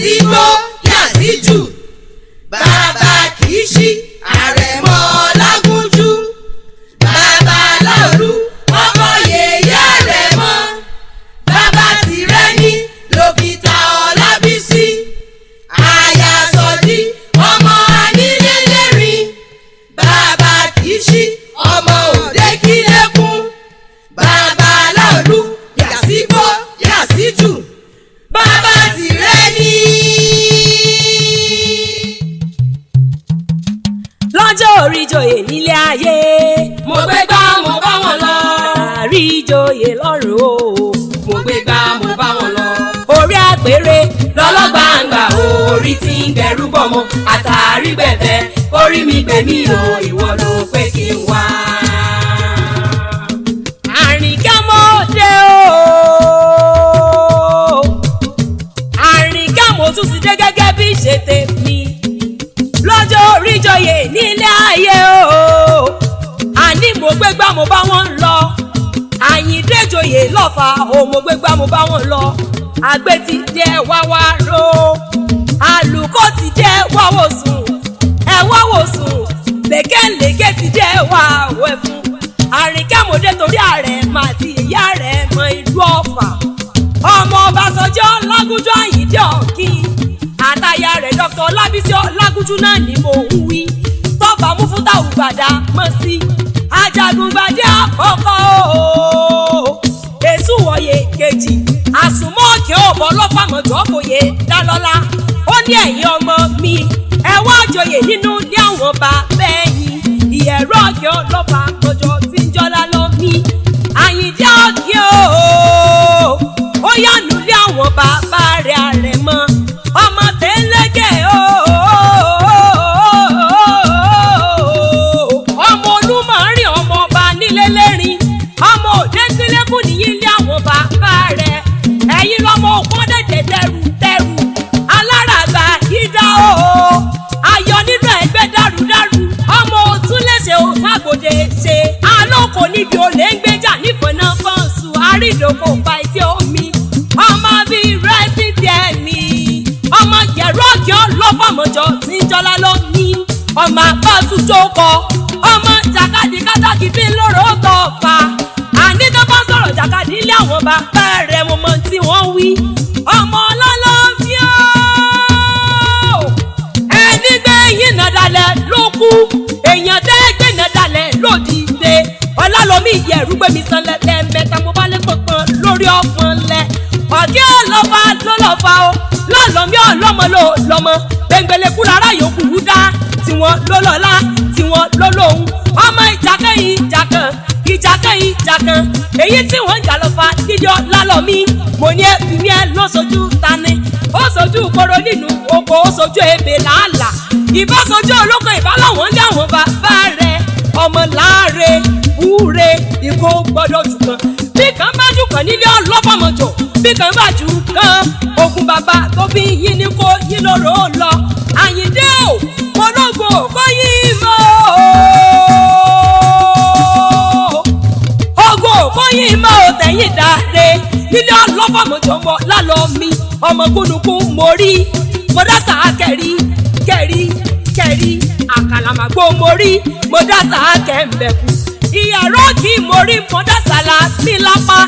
sígbó yà sí jù bàbá kì í ṣí àrẹ̀mọ lágúnjú bàbá láolú ọmọ yèyé àrẹ̀mọ bàbá tìrẹ ní dókítà Ọlábísí aya Sọjí ọmọ anílélẹ́rìn bàbá kì í ṣí ọmọ òde kílẹ̀kùn bàbá láolú yà sígbó yà sí jù bàbá tìrẹ ní. lọ́jọ́ orí joyè nílé ayé mo gbé gbá mo bá wọn lọ. àrí joyè lọ́run o mo gbé gbá mo bá wọn lọ. orí àpèrè lọ́lọ́gbàǹgbà orí tí ń gbẹ̀rú bọ̀mọ àtàrí bẹ̀bẹ̀ orí mi gbẹ̀mí o ìwọ ló pé kí n wá. àrìnkámọ́dé o àrìnkámọ́ tún ti dé gẹ́gẹ́ bí ṣe tèmi lọ́jọ́ orí joyè nílé ayé o àní mo gbé gbá mo bá wọn lọ Àyìndé joyè lọ́fà o mo gbé gbá mo bá wọn lọ àgbẹ̀ ti dé wáwá ro àlùkò ti dé wáwò sùn ẹ wáwò sùn lẹ́kẹ̀lẹ́kẹ̀ ti dé wáwò ẹ̀fún àrìnkámọ́dé torí ààrẹ mà ti ìyá rẹ̀ mọ ìlú Ọ̀fà ọmọ Ọbásanjọ́ Lágúnjú Àyìndé ọ̀kìn àtàyà rẹ̀ Dr. Ọlábísí Lágúnjú náà ni mò ń wí tọ́ba Múfútà Ògbàdá mọ̀ sí Ajagungbadé àkọ́kọ́ èsù wọ̀yẹ kejì àsùnmọ́ọ̀kì ọ̀bọ ọlọ́fàmọ̀jọ́ kòye dálọ́lá ó ní ẹ̀yin ọmọ mi ẹ wá joyè nínú ní àwọn bàbá ẹ̀yìn ìyẹ̀rọ ọ̀kẹ́ ọlọ́fàmọ̀jọ́ tí ń jọlá lọ mí Àyìndé ọ̀kẹ́ ó yànnú lé àwọn bàbá rẹ̀ àrẹ̀mọ ọmọ tẹ́lẹ̀kẹ́ ọmọ olúmọ̀ọ́rìn ọmọ ọba nílẹ̀lẹ́rìn ọmọ òde sílẹ̀kùn nìyí lé àwọn bàbá rẹ̀ ẹ̀yin lọ́mọ òkun dẹ̀dẹ̀ tẹrù aláràgbà ìdá ayọ̀ nínú ẹgbẹ́ dàrúdàrú ọmọ òtún léṣe òfàgòdè ṣe alóko níbi olè ń gbéjà nífọ̀nà fọ́ǹsù àrídòkò pa etí omi ọmọ bíi rẹ́sì tiẹ̀ mi ọmọ yẹ̀rọ ọ̀kẹ́ ọlọ́fàmọ̀jọ́ tí ń jọlá lọ ní ọmọ àbátújókọ ọmọ jàkadì kátàkì bí lóró tó fà àní tó bá sọ̀rọ̀ jàkadì ilé àwọn bàbá rẹ̀ mo mọ tí wọ́n wí ọmọ ọlọ́lọ́fí ó ẹni gbé yín náà dalẹ̀ ló kú èèyàn dẹ́gbẹ́ náà dalẹ̀ lódìde ọlálọ́mí ìyẹ̀rú gbẹ̀mí sanlẹ̀ lẹ́ẹ̀mẹ́ta mo bá lé pọ̀pọ̀n lórí ọ̀pọ̀n lẹ̀ ọ̀gẹ́ ọlọ́fà lọ́lọ́fà ó lọ́lọ́mí ọlọ́mọ ló lọ́mọ gbẹ̀ngbẹ̀lẹ̀kú lára yòókù wú dá tiwọn lọ́lọ́lá tiwọn lọ́lọ́hún ọmọ ìjàkẹ́yìn ìjàkẹ́yìn ìjàkan èyí tí wọ́n ń jà lọ́fà níjọ́ lálọ́mí mo ní ẹbí mi ẹ ló sojú tani ó sojú koro nínú oko ó sojú ebè làálà ìbá sojú olóko ìbá làwọn ń dáwọn bàbá rẹ ọmọ láàrẹ wúre ìkó gbọ́dọ̀ jù kan bí kan bá jù kan nílé ọlọ́fàmọ̀jọ́ bí kan bá jù kan ogun bàbá tó bí yín ní kó yín lóró lọ Àyìndé ò polongo kó yín mọ́ ogun kó yín mọ́ ò tẹ̀yìn dáre nílé ọlọ́fàmọ̀jọ́ mọ́ lálọ́ mi ọmọ kúnnukún mórí mọ́dásà kẹrí àkàlàmàgbò mórí mọ́dásà kẹ̀mbẹ̀kù ìyàrá kì í mórí mọ́dásà la mi lápá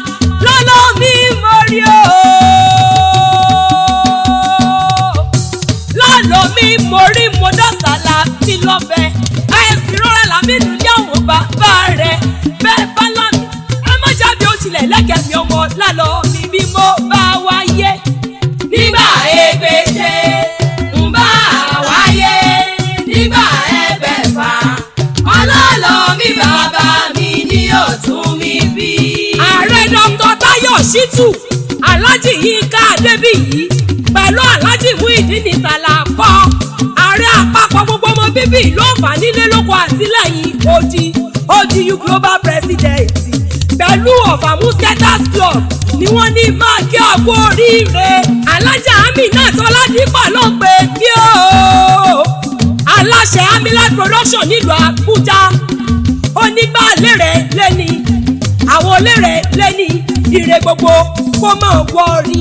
lọ́lọ́ mi mórí o lọ́lọ́ mi mórí mọ́dásà la mi lọ́fẹ̀ẹ́ àìsí rọra làmì nù ní àwọn bàbá rẹ̀ bẹ́ẹ̀ bá lámì ẹ má jáde ó tilẹ̀ lẹ́gẹ̀ẹ́ mi ọmọ lálọ́ mi bí mo bá wáyé nígbà ègbèje ń bá wáyé nígbà ẹgbẹ̀fà ọlọ́lọ́ mi bàbá mi ní òtún mi bí. ààrẹ Dr. Táyọ̀ Ṣítù Alhaji Yínká Adébíyì pẹ̀lú Alhaji Muyideen Sàlàkọ́ ààrẹ àpapọ̀ gbogbo ọmọ bíbí ìlú Ọ̀fà nílé lóko àtìlẹ́yìn ODU Global President pẹ̀lú Ọ̀fà Musketeers Club ni wọ́n ní máa kí ọkọ oríire alájà Aminat Ọládìpọ̀ ló pè mí o aláṣẹ Amilat Production nílùú Àbújá onígbà lérè lẹ́ni àwọn olérè lẹ́ni ire gbogbo kó mọ̀ wọ́ọ̀rí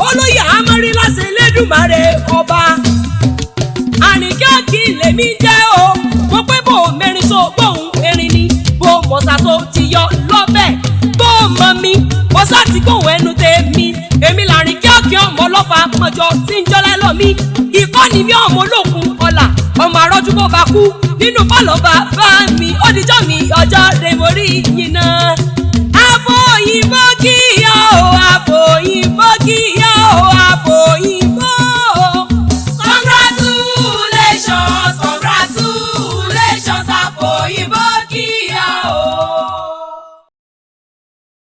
olóyè amọ́rí láṣẹ lédè. Elédùmarè ọba àrìnkẹ́kì lèmi jẹ́ o mo pé bò mẹ́rin so gbóhùn erin ni bò mọ̀sàtò ti yọ lọ́bẹ̀ bò mọ̀ mi mo sá ti gbóhùn ẹnu tèmi èmi làrìnkẹ́kì ọmọ ọlọ́fà mọ̀jọ tí ń jọ́lẹ́ lọ mi ìkọ́ni mi ọmọ olókun ọ̀la ọmọ arọ́jú bó bá kú nínú pálọ̀ bàbá mi ó dijọ́ mi ọjọ́ rẹ̀ mo rí yín náà. Àfòyìnbó kíyà o àfòyìnbó kíyà o